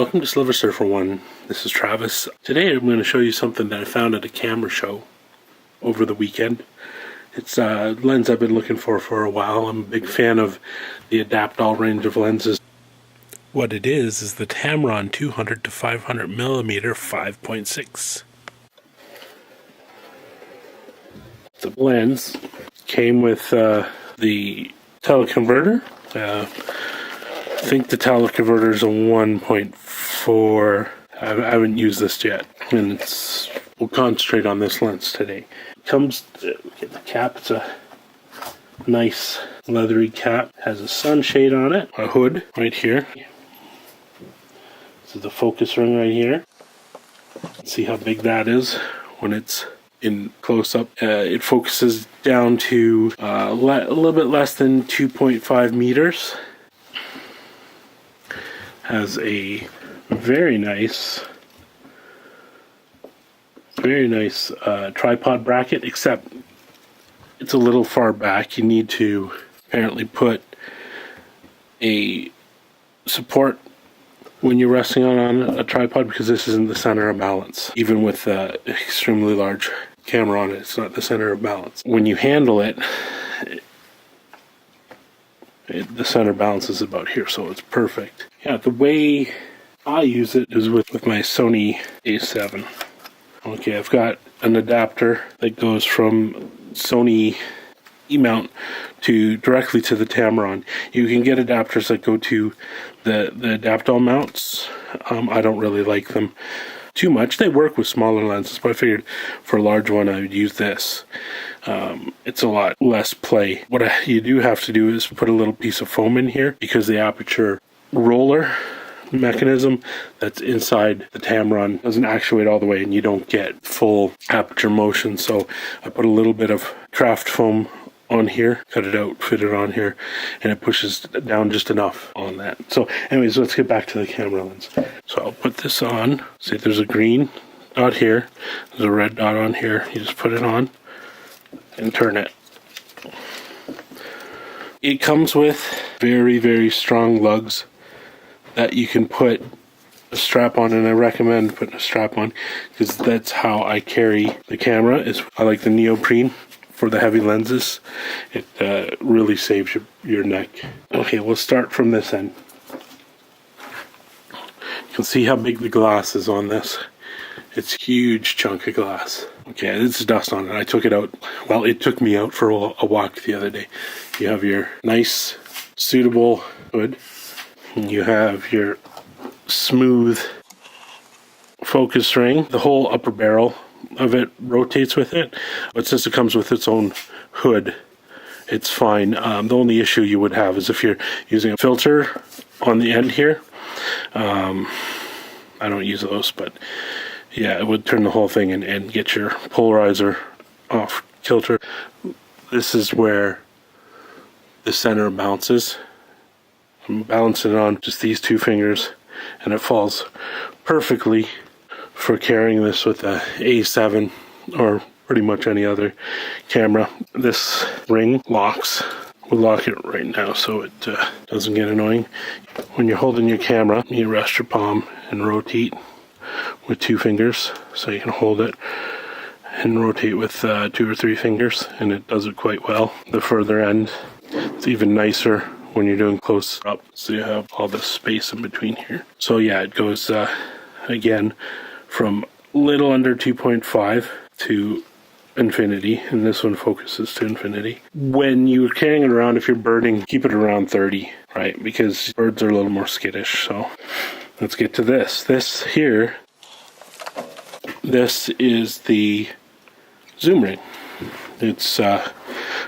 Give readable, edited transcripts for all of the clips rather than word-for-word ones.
welcome to Silver Surfer 1. This is Travis. Today I'm going to show you something that I found at a camera show over the weekend. It's a lens I've been looking for a while. I'm a big fan of the Adaptall range of lenses. What it is the Tamron 200-500mm 5.6. The lens came with the teleconverter. I think the teleconverter is a 1.4. I haven't used this yet, and we'll concentrate on this lens today. It comes, get the cap. It's a nice leathery cap. Has a sunshade on it, a hood right here. This is the focus ring right here. See how big that is when it's in close-up. It focuses down to a little bit less than 2.5 meters. Has a very nice tripod bracket, except it's a little far back. You need to apparently put a support when you're resting on a tripod, because this isn't the center of balance. Even with an extremely large camera on it, it's not the center of balance. When you handle it, the center balance is about here, so it's perfect. Yeah, the way I use it is with my Sony A7. Okay, I've got an adapter that goes from Sony E-mount directly to the Tamron. You can get adapters that go to the Adaptall mounts. I don't really like them too much. They work with smaller lenses, but I figured for a large one I would use this. It's a lot less play. What you do have to do is put a little piece of foam in here, because the aperture roller mechanism that's inside the Tamron doesn't actuate all the way, and you don't get full aperture motion. So I put a little bit of craft foam on here, cut it out, fit it on here, and it pushes down just enough on that. So anyways, let's get back to the camera lens. So I'll put this on. See, there's a green dot here, there's a red dot on here. You just put it on and turn it. It comes with very strong lugs that you can put a strap on, and I recommend putting a strap on, because that's how I carry the camera. I like the neoprene for the heavy lenses. It really saves your neck. Okay, we'll start from this end. You can see how big the glass is on this. It's a huge chunk of glass. Okay, this is dust on it. I took it out. Well, it took me out for a walk the other day. You have your nice, suitable hood. And you have your smooth focus ring. The whole upper barrel of it rotates with it, but since it comes with its own hood, it's fine. The only issue you would have is if you're using a filter on the end here. I don't use those, but yeah, it would turn the whole thing and get your polarizer off kilter. This is where the center bounces. I'm balancing it on just these two fingers, and it falls perfectly for carrying this with a A7 or pretty much any other camera. This ring locks. We'll lock it right now so it doesn't get annoying. When you're holding your camera, you rest your palm and rotate with two fingers, so you can hold it and rotate with 2 or 3 fingers, and it does it quite well. The further end, it's even nicer when you're doing close up, so you have all this space in between here. So yeah, it goes again from little under 2.5 to infinity, and this one focuses to infinity. When you're carrying it around, if you're birding, keep it around 30, right? Because birds are a little more skittish. So let's get to this. This here, this is the zoom ring. It's a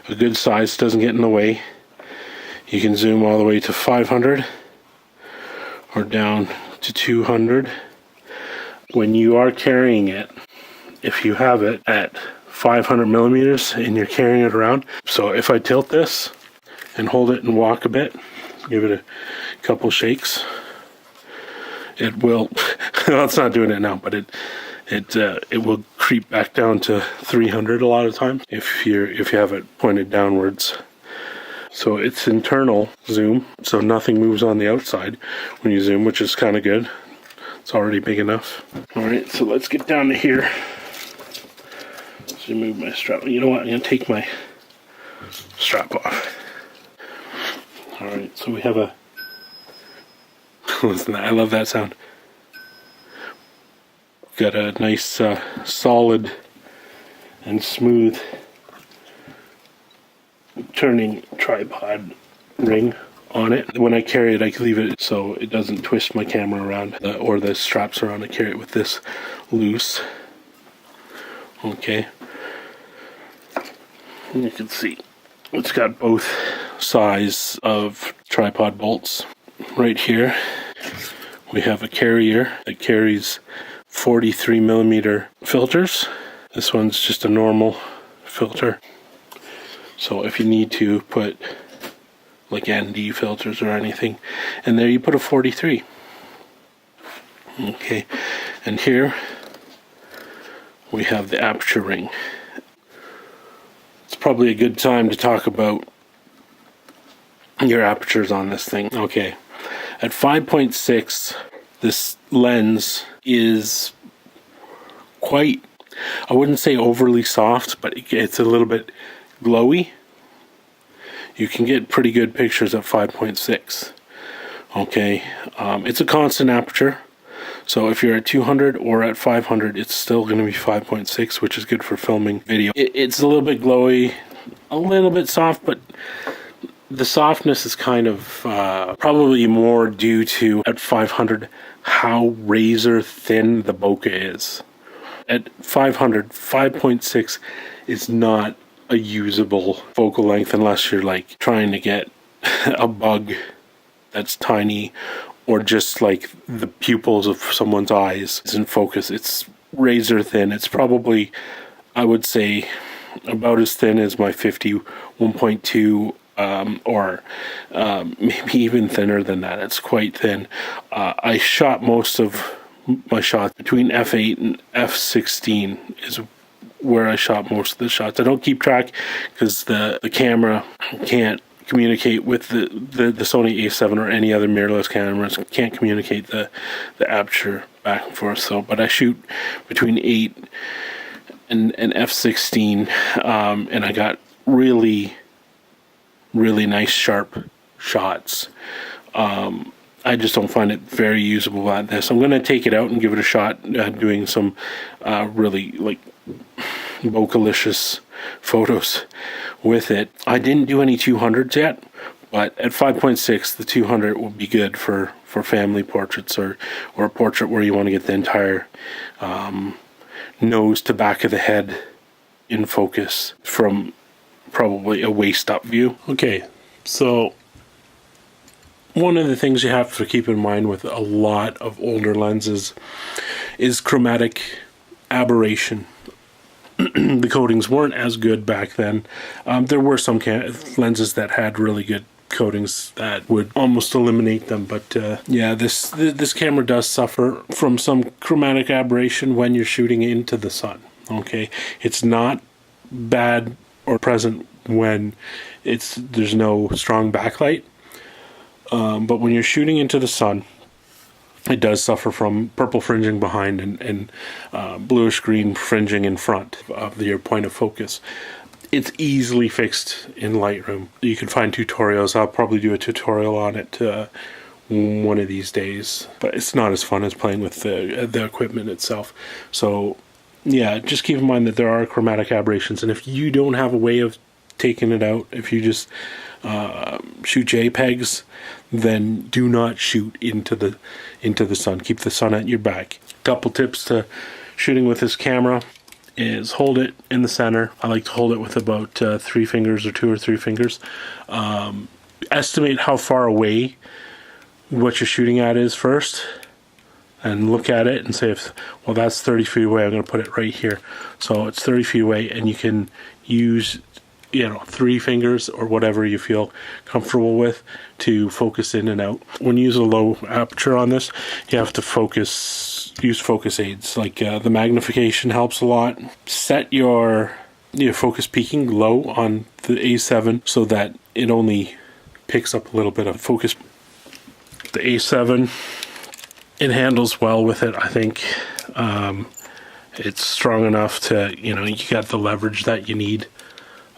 good size, doesn't get in the way. You can zoom all the way to 500 or down to 200. When you are carrying it, if you have it at 500 millimeters and you're carrying it around, so if I tilt this and hold it and walk a bit, give it a couple shakes, it will, well, it's not doing it now, but it will creep back down to 300 a lot of times if you have it pointed downwards. So it's internal zoom, so nothing moves on the outside when you zoom, which is kind of good. It's already big enough. Alright, so let's get down to here. Let's remove my strap. You know what? I'm going to take my strap off. Alright, so we have a... Listen, I love that sound. Got a nice solid and smooth turning tripod ring on it. When I carry it, I leave it so it doesn't twist my camera around or the straps around. I carry it with this loose. Okay. And you can see it's got both size of tripod bolts. Right here we have a carrier that carries 43mm filters. This one's just a normal filter. So if you need to put like ND filters or anything, and there you put a 43. Okay, and here we have the aperture ring. It's probably a good time to talk about your apertures on this thing. Okay, at 5.6, this lens is quite, I wouldn't say overly soft, but it's a little bit glowy. You can get pretty good pictures at 5.6. Okay, it's a constant aperture, so if you're at 200 or at 500, it's still going to be 5.6, which is good for filming video. It's a little bit glowy, a little bit soft, but the softness is kind of probably more due to, at 500, how razor thin the bokeh is. At 500, 5.6 is not a usable focal length unless you're like trying to get a bug that's tiny, or just like the pupils of someone's eyes is in focus. It's razor thin. It's probably, I would say, about as thin as my 50 1.2, or maybe even thinner than that. It's quite thin. I shot most of my shots between f8 and f16 is where I shot most of the shots. I don't keep track because the camera can't communicate with the Sony A7 or any other mirrorless cameras. Can't communicate the aperture back and forth. So, but I shoot between 8 and f16, and I got really nice sharp shots. I just don't find it very usable at this. I'm going to take it out and give it a shot doing some really like bokeh-licious photos with it. I didn't do any 200s yet, but at 5.6 the 200 will be good for family portraits, or a portrait where you want to get the entire nose to back of the head in focus from probably a waist up view. Okay, so one of the things you have to keep in mind with a lot of older lenses is chromatic aberration. The coatings weren't as good back then. There were some lenses that had really good coatings that would almost eliminate them, but yeah, this camera does suffer from some chromatic aberration when you're shooting into the sun. Okay, it's not bad or present when there's no strong backlight, but when you're shooting into the sun, it does suffer from purple fringing behind and bluish green fringing in front of your point of focus. It's easily fixed in Lightroom. You can find tutorials. I'll probably do a tutorial on it one of these days, but it's not as fun as playing with the equipment itself. So yeah, just keep in mind that there are chromatic aberrations, and if you don't have a way of taking it out, if you just shoot JPEGs, then do not shoot into the sun. Keep the sun at your back. Couple tips to shooting with this camera is hold it in the center. I like to hold it with about 3 fingers or 2 or 3 fingers. Estimate how far away what you're shooting at is first, and look at it and say, well, that's 30 feet away, I'm going to put it right here. So it's 30 feet away, and you can use 3 fingers or whatever you feel comfortable with to focus in and out. When you use a low aperture on this, you have to use focus aids. Like the magnification helps a lot. Set your focus peaking low on the A7 so that it only picks up a little bit of focus. The A7 it handles well with it. I think it's strong enough to, you know, you got the leverage that you need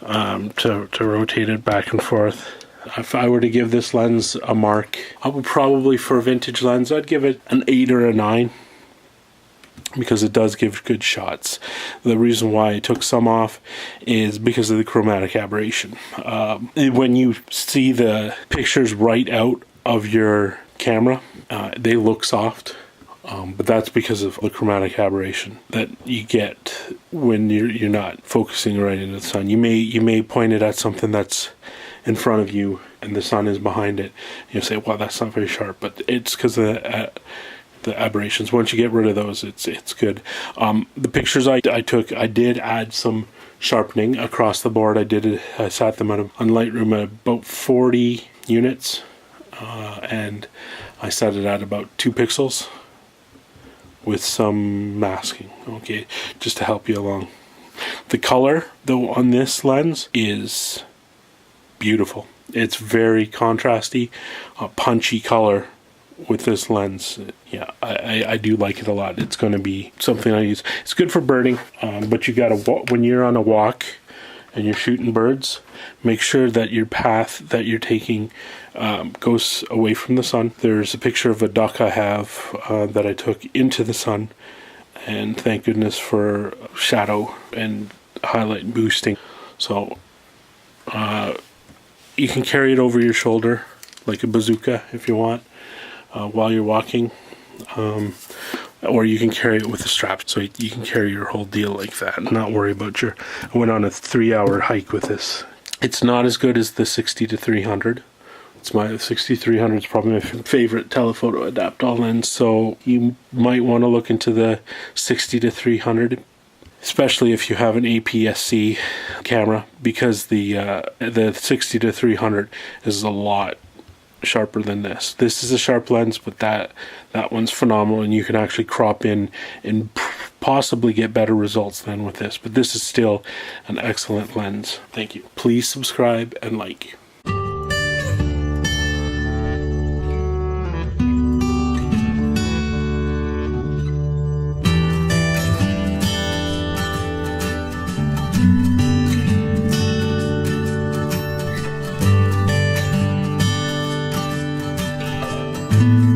to rotate it back and forth. If I were to give this lens a mark, I would probably, for a vintage lens, I'd give it an 8 or a 9, because it does give good shots. The reason why I took some off is because of the chromatic aberration. When you see the pictures right out of your camera, they look soft. But that's because of the chromatic aberration that you get when you're not focusing right into the sun. You may point it at something that's in front of you and the sun is behind it. You say, "Wow, that's not very sharp," but it's because of the aberrations. Once you get rid of those, it's good. The pictures I took, I did add some sharpening across the board. I sat them on Lightroom at about 40 units, and I set it at about 2 pixels. With some masking, okay, just to help you along. The color, though, on this lens is beautiful. It's very contrasty, punchy color with this lens. Yeah, I do like it a lot. It's going to be something I use. It's good for birding, but you gotta, when you're on a walk and you're shooting birds, make sure that your path that you're taking goes away from the sun. There's a picture of a duck I have that I took into the sun, and thank goodness for shadow and highlight boosting. So you can carry it over your shoulder like a bazooka if you want while you're walking, or you can carry it with a strap, so you can carry your whole deal like that and not worry about your... I went on a 3-hour hike with this. It's not as good as the 60-300. It's my 60-300 is probably my favorite telephoto Adaptall lens, so you might want to look into the 60-300, especially if you have an APS-C camera, because the 60-300 is a lot sharper than this. This is a sharp lens, but that one's phenomenal, and you can actually crop in and possibly get better results than with this. But this is still an excellent lens. Thank you. Please subscribe and like. Thank you.